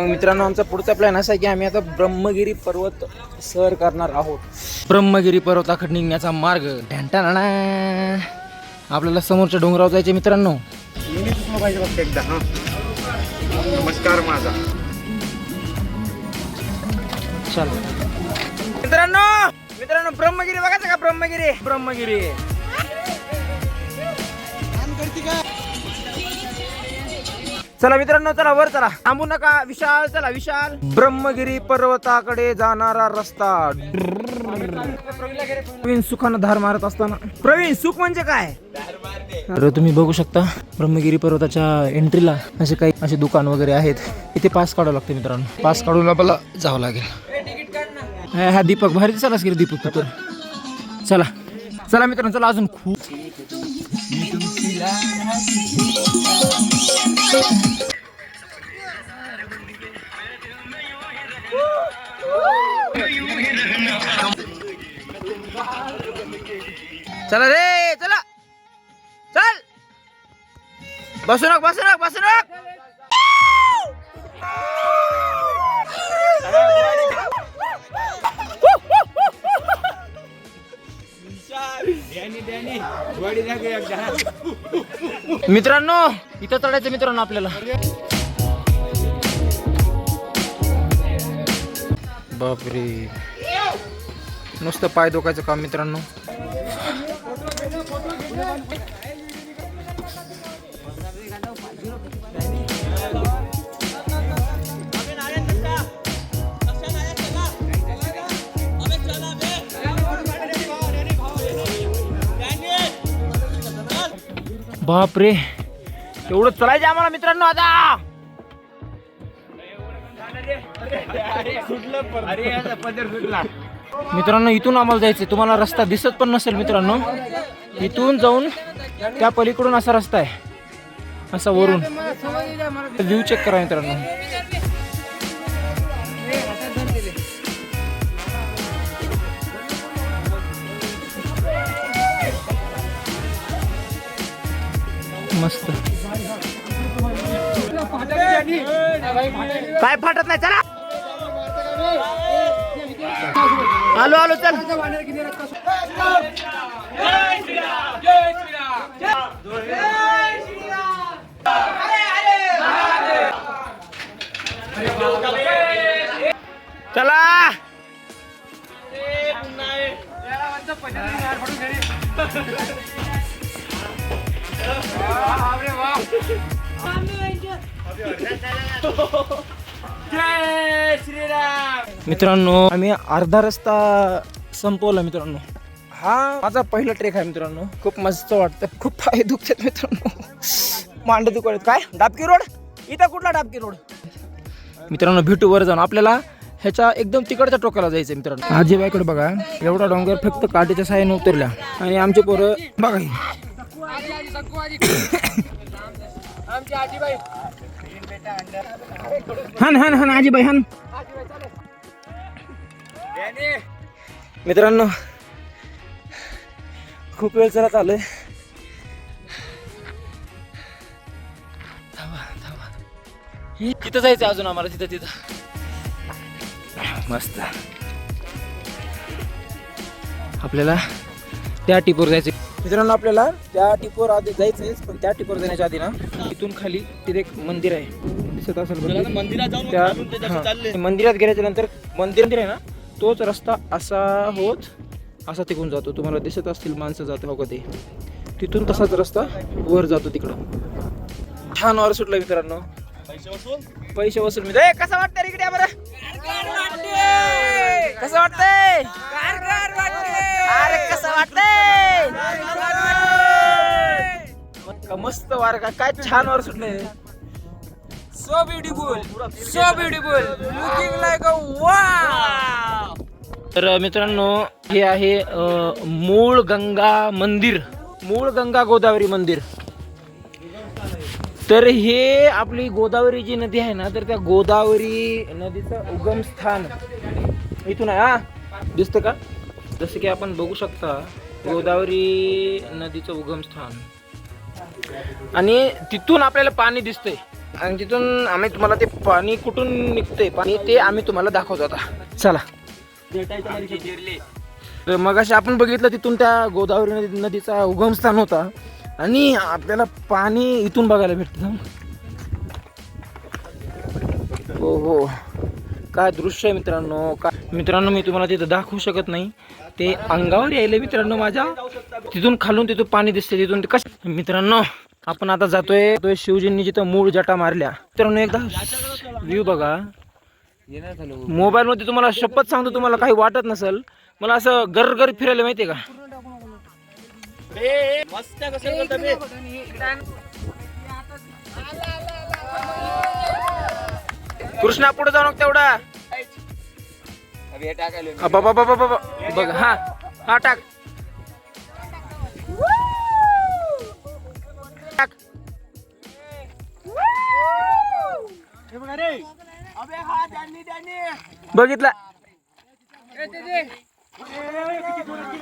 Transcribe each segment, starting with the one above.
मग मित्रांनो आमचा पुढचा प्लॅन असा आहे की आम्ही आता ब्रह्मगिरी पर्वत सर करणार आहोत. ब्रह्मगिरी पर्वताकडे निघण्याचा मार्ग ढॅंटाना आपल्याला समोरच्या डोंगरावर जायचे मित्रांनो. पाहिजे फक्त एकदा. नमस्कार माझा. चल मित्रांनो मित्रांनो ब्रह्मगिरी बघायचं का? ब्रह्मगिरी ब्रह्मगिरी चला मित्रांनो चला वर चला थांबू नका. विशाल चला विशाल. ब्रह्मगिरी पर्वताकडे जाणारा रस्ता. प्रवीण सुखानं धार मारत असताना. प्रवीण सुख म्हणजे काय तर तुम्ही बघू शकता ब्रह्मगिरी पर्वताच्या एंट्रीला असे काही असे दुकान वगैरे आहेत. इथे पास काढावं लागते मित्रांनो. पास काढून आपल्याला जावं लागेल. हा दीपक भारी दिसालाच की दीपक तू. चला चला मित्रांनो चला. अजून खूप चला रे चला चल. बसू नक बसू नक बसू नक. मित्रांनो इथं चढायचं मित्रांनो आपल्याला. बापरे नुसतं पाय दुखायचं काम मित्रांनो. बापरे एवढं चलायचं आम्हाला मित्रांनो. आता मित्रांनो इथून आम्हाला जायचंय. तुम्हाला रस्ता दिसत पण नसेल मित्रांनो. इथून जाऊन त्या पलीकडून असा रस्ता आहे. असा वरून व्ह्यू चेक करा मित्रांनो. मस्त काय फाटत नाही. चला आलो आलो चल. चला मित्रांनो आम्ही अर्धा रस्ता संपवला मित्रांनो. हा माझा पहिला ट्रेक आहे मित्रांनो. खूप मस्त वाटतं. खूप पाय दुखतात मित्रांनो. मांड दुखत. काय डाबकी रोड इथं कुठला डाबकी रोड मित्रांनो. भेटू वर जाऊन आपल्याला ह्याच्या एकदम तिकडच्या टोकाला जायचं मित्रांनो. आजीबाईकडे बघा एवढा डोंगर फक्त काठीच्या साहाय्याने उतरल्या. आणि आमचे पोरं बघा हन हन हन आजीबाई हन. मित्रांनो खूप वेळ चला चालू. तिथं जायचं अजून आम्हाला. तिथं तिथं मस्त आपल्याला त्या टिपवर जायचं मित्रांनो. आपल्याला त्या टिपवर आधी जायचंय. पण त्या टिपवर जाण्याच्या आधी ना इथून खाली तिथे एक मंदिर आहे दिसत असेल. मंदिरात गेल्याच्या नंतर मंदिर आहे ना तोच रस्ता असा होत असा तिकडून जातो. तुम्हाला दिसत असतील माणसं जात हो कधी. तिथून तसाच रस्ता वर जातो तिकडं. छान वर सुटला मित्रांनो. पैसे वसूल मित्र. कसं वाटतं इकडे बरं? कसं वाटतंय? अरे कसं वाटतंय? मस्त वार काय छान वर सुटलंय. So beautiful so beautiful looking like a wow. तर मित्रांनो हे आहे मूळ गंगा मंदिर. मूळ गंगा गोदावरी मंदिर. तर हे आपली गोदावरी जी नदी आहे ना तर त्या गोदावरी नदीचं उगम स्थान इथून आहे. हा दिसतं का? जसं की आपण बघू शकता गोदावरी नदीचं उगम स्थान. आणि तिथून आपल्याला पाणी दिसतंय. आणि तिथून आम्ही तुम्हाला ते पाणी कुठून निघतंय पाणी ते आम्ही तुम्हाला दाखवतो आता. चला. तर मगाशी आपण बघितलं तिथून त्या गोदावरी नदीचा उगमस्थान होता आणि आपल्याला पाणी इथून बघायला भेटतं. हो हो, काय दृश्य आहे मित्रांनो. मित्रांनो मी तुम्हाला तिथं दाखवू शकत नाही, ते अंगावर यायले मित्रांनो माझ्या. तिथून खालून तिथून पाणी दिसते तिथून ते कसं. मित्रांनो आपण आता जातोय शिवजींनी जिथं मूळ जटा मारल्या. मित्रांनो एकदा व्ह्यू बघा. मोबाईल मध्ये तुम्हाला शपथ सांगतो तुम्हाला काही वाटत नसेल. मला असं गर फिरायला माहितीये का. कृष्णा पुढे जाऊ नको तेवढा. बघ हा हा टाक टाक. बघितला.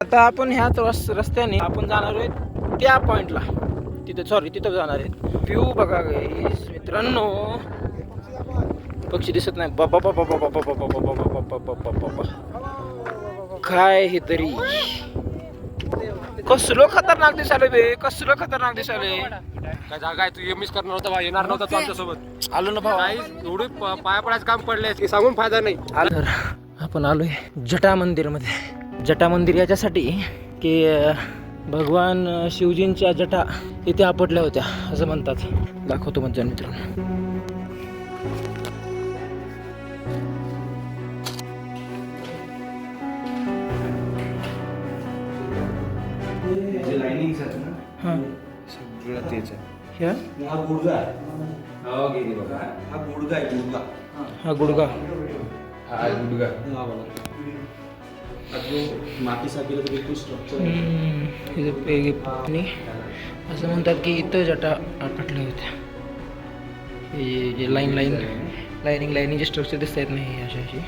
आता आपण ह्याच रस्त्याने आपण जाणार आहोत त्या पॉइंटला. तिथं जाणार आहेत. व्ह्यू बघा गाईस मित्रांनो. पक्षी दिसत नाही. बाबा बाबा बाबा बाबा बाबा बाबा बाबा काय हे तरी कसलो खतरनाक दिसाले बे. कसलो खतरनाक दिसाले. काय जागा आहे तू मिस करणार होता येणार नव्हता तू आमच्या सोबत. आलो ना भाऊ. एवढी पाया पडायचं काम पडले की सांगून फायदा नाही. तर आपण आलोय जटा मंदिर मध्ये. जटा मंदिर याच्यासाठी की भगवान शिवजींच्या जटा इथे आपटल्या होत्या असं म्हणतात. दाखवतो म्हणजे मित्रांनो. हा गुडगा. असं म्हणतात की इथं जटा आपटल्या होत्या. हे जे लाईनिंग स्ट्रक्चर दिसत आहेत नाही अशी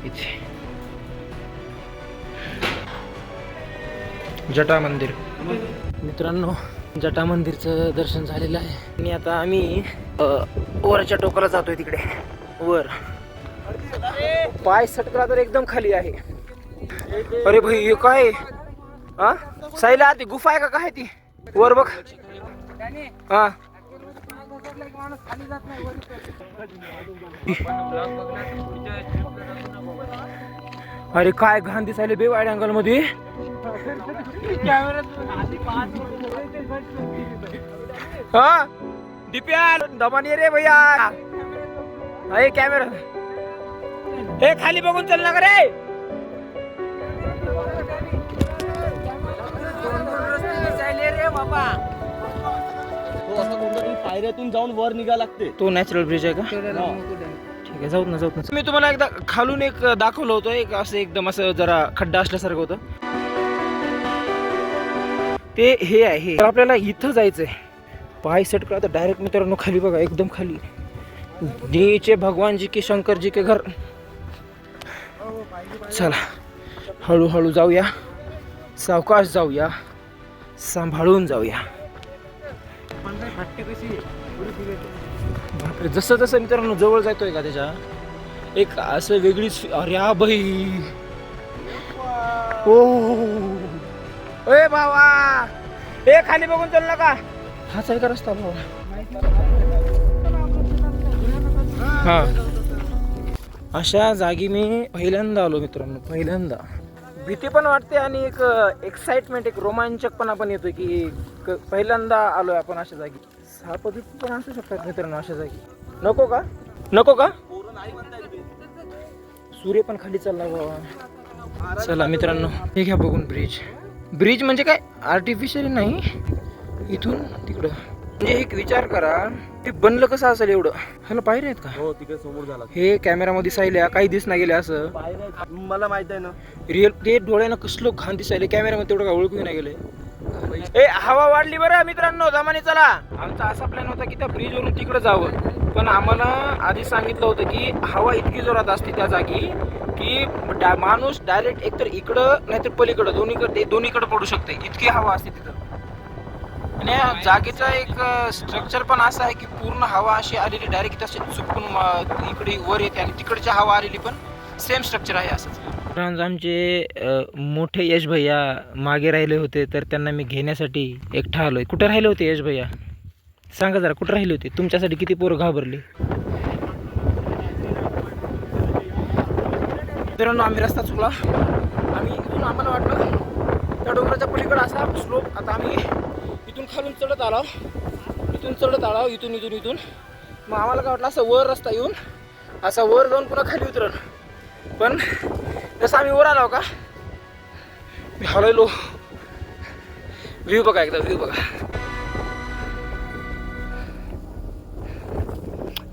इथे जटा मंदिर. मित्रांनो जटा मंदिरचं दर्शन झालेलं आहे आणि आता आम्ही वरच्या टोकाला जातोय. तिकडे वर पाय सटकला तर एकदम खाली आहे. अरे भाई हे काय हा साईला ती गुफा आहे का काय ती वर बघ. हा अरे काय घाण दिसायले बे वाईड अँगल मध्ये. हा दिप्या दमानी रे भैया. अरे कॅमेरा हे खाली बघून चल ना रे. पायऱ्यातून जाऊन वर निघा लागते. तो नॅचरल ब्रिज आहे का. ठीक आहे जाऊत ना. मी तुम्हाला एकदा खालून एक दाखवलं होतं. एक असं एकदम असं जरा खड्डा असल्यासारखं होतं. ते हे आहे. तर आपल्याला इथं जायचंय. पाय सेट करा तर डायरेक्ट मित्रांनो खाली बघा एकदम खाली. नीचे भगवान जी के शंकर जी के घर. चला हळूहळू जाऊया. सावकाश जाऊया. सांभाळून जाऊया. बापरे जसं जसं मित्रांनो जवळ जायतोय का त्याच्या एक असं वेगळीच. अरे हा बाई ओ ए भावा ए खाली बघून चल नका. हाच आहे का रस्ता भावा. हा अशा जागी मी पहिल्यांदा आलो मित्रांनो. पहिल्यांदा भीती पण वाटते आणि एक एक्साइटमेंट एक रोमांचकपणा पण येतो की पहिल्यांदा आलोय आपण अशा जागी. साप पण असू शकतात मित्रांनो अशा जागी. नको का सूर्य पण खाली चालला बाबा. चला मित्रांनो हे घ्या बघून ब्रिज म्हणजे काय आर्टिफिशियल नाही. इथून तिकडं म्हणजे एक विचार करा ते बनलं कसं असेल एवढं. ह्याला पायऱ्या आहेत का. हो तिकडे समोर झाला. हे कॅमेरामध्ये दिसायल्या काही दिस नाही गेले असं. मला माहित आहे ना रिअल ते डोळ्यानं कसलं घाण दिसायले कॅमेरामध्ये तेवढं का ओळखू नाही गेले. ए हवा वाढली बरं मित्रांनो दमाने चला. आमचा असा प्लॅन होता की त्या ब्रिज वरून तिकडे जावं पण आम्हाला आधी सांगितलं होतं की हवा इतकी जोरात असते त्या जागी की माणूस डायरेक्ट एकतर इकडं नाहीतर पलीकडं दोन्हीकडे पडू शकते. इतकी हवा असते तिथं. आणि या जागेचा एक स्ट्रक्चर पण असं आहे की पूर्ण हवा अशी आलेली डायरेक्ट तशी चुकून इकडे वर येते आणि तिकडच्या हवा आलेली पण सेम स्ट्रक्चर आहे असंच. आमचे मोठे यश भैया मागे राहिले होते तर त्यांना मी घेण्यासाठी एकटा आलोय. कुठे राहिले होते यश भैया? सांगा जरा, कुठे राहिले होते? तुमच्यासाठी किती पोरं घाबरली. मित्रांनो आम्ही रस्ता चुकला. आम्ही इथून आम्हाला वाटलं त्या डोंगराच्या पलीकडे असा स्लोप. आता आम्ही इथून खालून चढत आलो, इथून मग आम्हाला काय वाटलं असं वर रस्ता येऊन असा वर जाऊन पुन्हा खाली उतरण. पण जसं आम्ही वर आलो का मी हलवलो. व्ह्यू बघा, एकदा व्ह्यू बघा.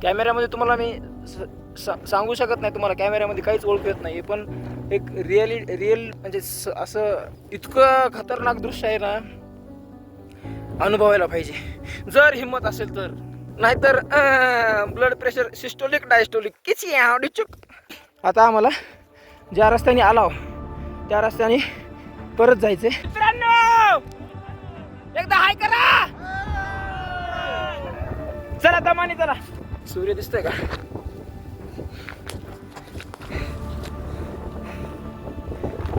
कॅमेऱ्यामध्ये तुम्हाला मी सांगू शकत नाही, तुम्हाला कॅमेऱ्यामध्ये काहीच ओळखू येत नाही. पण एक रिअल म्हणजे असं इतकं खतरनाक दृश्य आहे ना, अनुभवायला पाहिजे जर हिंमत असेल तर. नाहीतर ब्लड प्रेशर सिस्टोलिक डायस्टोलिक किती आवडी चुक. आता आम्हाला ज्या रस्त्याने आलो त्या रस्त्याने परत जायचे. मित्रांनो एकदा हाय करा, चला दमाने चला. सूर्य दिसतोय का?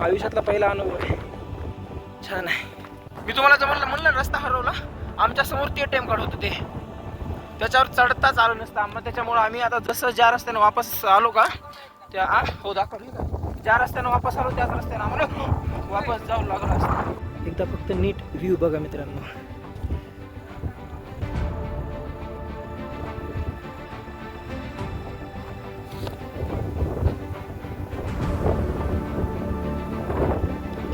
आयुष्यातला पहिला अनुभव आहे, छान आहे. मी तुम्हाला जर म्हणलं रस्ता हरवला, आमच्या समोर ते टेम काढ होतं, ते त्याच्यावर चढताच आलो नसतं आम्हाला. त्याच्यामुळे आम्ही आता जसं ज्या रस्त्याने वापस आलो का त्या हो दाखवलं का, ज्या रस्त्याने वापस आलो त्याच रस्त्याने आम्हाला वापस जाऊ लागलं असतं. एकदा फक्त नीट व्ह्यू बघा मित्रांनो.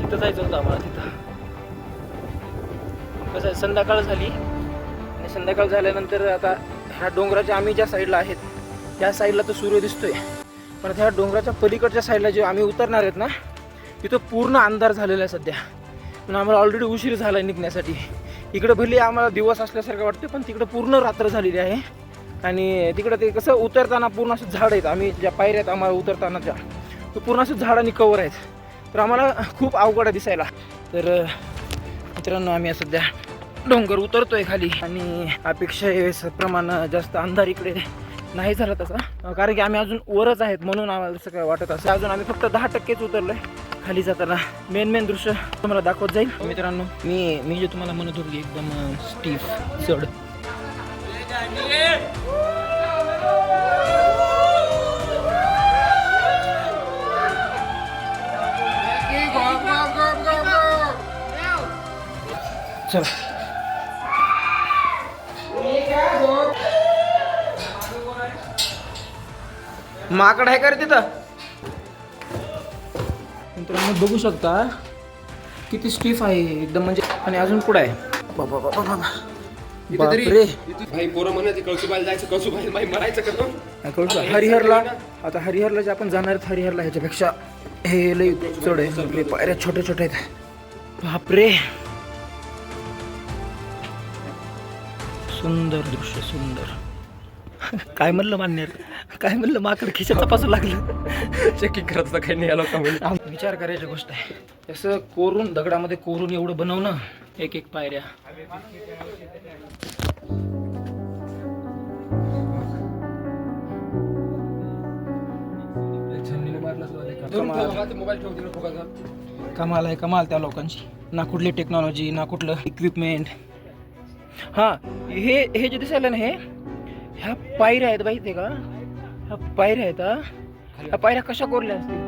तिथं जायचं होतं आम्हाला. तिथं कसं आहे, संध्याकाळ झाली आणि संध्याकाळ झाल्यानंतर आता ह्या डोंगराच्या आम्ही ज्या साईडला आहेत त्या साईडला तर सूर्य दिसतोय, पण ह्या डोंगराच्या पलीकडच्या साईडला जे आम्ही उतरणार आहेत ना तिथं पूर्ण अंधार झालेला आहे सध्या. पण आम्हाला ऑलरेडी उशीर झाला आहे निघण्यासाठी. इकडं भले आम्हाला दिवस असल्यासारखं वाटतं पण तिकडं पूर्ण रात्र झालेली आहे. आणि तिकडं ते कसं उतरताना पूर्ण असं झाड आहेत, आम्ही ज्या पायऱ्या आहेत आम्हाला उतरताना त्या तो पूर्ण असं झाडांनी कवर आहेत. तर आम्हाला खूप अवघड आहे दिसायला. तर मित्रांनो आम्ही सध्या डोंगर उतरतोय खाली आणि अपेक्षेप्रमाणे जास्त अंधार इकडे नाही झाला तसा, कारण की आम्ही अजून वरच आहेत म्हणून आम्हाला तसं काय वाटत असं. अजून आम्ही फक्त 10%च उतरलोय. खाली जाताना मेन दृश्य तुम्हाला दाखवत जाईल. मित्रांनो मी जे तुम्हाला म्हणत होतो एकदम स्टीफ चढ. चला माकड आहे का रे तिथं? मित्रांनो बघू शकता किती स्टीफ आहे एकदम, म्हणजे आणि अजून पुढे आहे. बाबा बाबा बाबा बापरे. भाई पोरं म्हणायचे कळसुबाईला जायचं, कळसुबाईला भाई मरायचं का तो? हरिहरला, आता हरिहरला जे आपण जाणार आहेत हरिहरला ह्याच्यापेक्षा हे लई चढ आहे. पायऱ्या छोटे छोटे आहेत. बापरे सुंदर दृश्य, सुंदर. काय म्हणलं मान्य, काय म्हणलं माकड खिशात तपासू लागलं. चेकिंग करत होता काही नाही आलो का म्हणून. विचार करायची गोष्ट आहे. तसं कोरून दगडामध्ये कोरून एवढं बनवणं, एक एक पायऱ्या. कमाल आहे, कमाल त्या लोकांची. ना कुठली टेक्नॉलॉजी ना कुठलं इक्विपमेंट. हा हे जे दिसायला ना, हे ह्या पायऱ्या आहेत माहिती आहे का? ह्या पायऱ्या आहेत. ह्या पायऱ्या कशा कोरल्या असतील?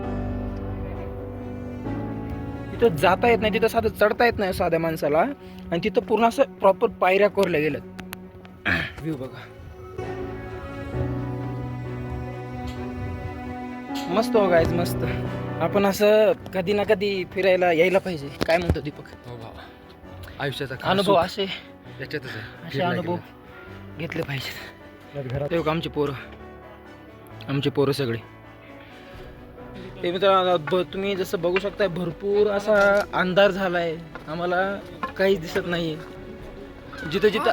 तिथं जाता येत नाही, तिथं साधं चढता येत नाही साध्या माणसाला, आणि तिथं पूर्ण असं प्रॉपर पायऱ्या कोरल्या गेल्यात. व्ह्यू बघा मस्त. हो गाईज मस्त. आपण असं कधी ना कधी फिरायला यायला पाहिजे. काय म्हणतो दीपक? हो बाबा, आयुष्याचा अनुभव असे अनुभव घेतले पाहिजेत. घरात येऊ का आमची पोरं सगळे. ते मित्र तुम्ही जसं बघू शकताय भरपूर असा अंधार झालाय, आम्हाला काहीच दिसत नाहीये. जिथं जिथं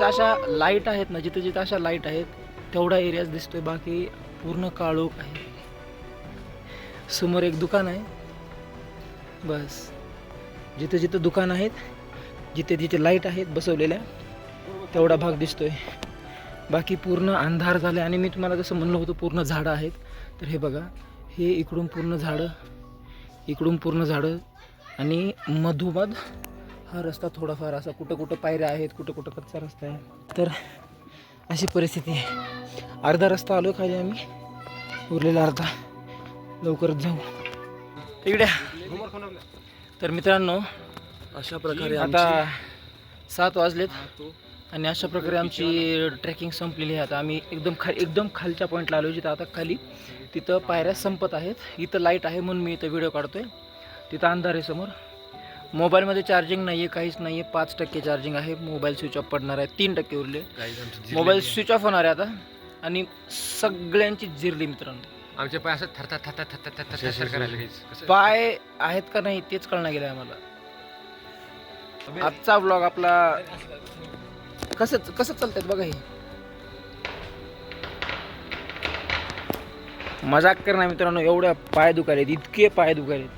अशा लाईट आहेत ना, जिथं अशा लाईट आहेत तेवढा एरियाच दिसतोय, बाकी पूर्ण काळोख आहे. समोर एक दुकान आहे बस. जिथं दुकान आहेत जिथे जिथे लाईट आहेत बसवलेल्या तेवढा भाग दिसतोय. बाकी पूर्ण अंधार झाले आणि मी तुम्हाला जसं म्हणलं होतं पूर्ण झाडं आहेत. तर हे बघा, हे इकडून पूर्ण झाडं, इकडून पूर्ण झाडं आणि मधोमध हा रस्ता थोडाफार असा कुठं कुठं पायऱ्या आहेत, कुठं कुठं कच्चा रस्ता आहे. तर अशी परिस्थिती आहे. अर्धा रस्ता आलो खाली आम्ही, उरलेला अर्धा लवकरच जाऊ तिकडे. तर मित्रांनो अशा प्रकारे आता 7 वाजलेत आणि अशा प्रकारे आमची ट्रेकिंग संपलेली आहे. आता आम्ही एकदम खालच्या पॉईंटला आलो जिथं आता खाली तिथं पायऱ्या संपत आहेत. इथं लाईट आहे म्हणून मी इथं व्हिडिओ काढतोय. तिथं अंधार आहे समोर. मोबाईलमध्ये चार्जिंग नाही आहे, काहीच नाही आहे. 5% चार्जिंग आहे. मोबाईल स्विच ऑफ पडणार आहे. 3% उरले. मोबाईल स्विच ऑफ होणार आहे आता आणि सगळ्यांची जिरली मित्रांनो. आमचे पाय असं थरथर थरथर थरथर थरथर थरथर करायला लागले. पाय आहेत का नाही तेच कळणार गेलं आम्हाला. आजचा व्लॉग आपला कसं चालतात बघा. हे मजाक करणार मित्रांनो. एवढ्या पाय दुखायलेत, इतके पाय दुखायलेत.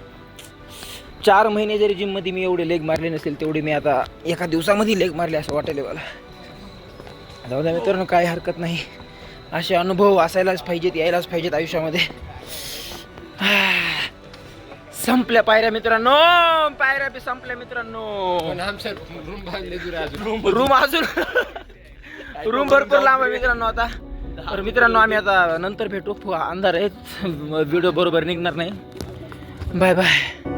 4 महिने जरी जिम मध्ये मी एवढे लेग मारले नसेल तेवढे मी आता एका दिवसामध्ये लेग मारले असं वाटेल मला. जाऊ द्या मित्रांनो, काही हरकत नाही. असे अनुभव असायलाच पाहिजेत, यायलाच पाहिजेत आयुष्यामध्ये. संपल्या पायऱ्या मित्रांनो, पायऱ्या बी संपल्या मित्रांनो. आमच्या रूम बांधले रूम अजून रूम भरपूर लांब आहे मित्रांनो आता. तर मित्रांनो आम्ही आता नंतर भेटू. अंधार आहे, व्हिडिओ बरोबर निघणार नाही. Bye bye.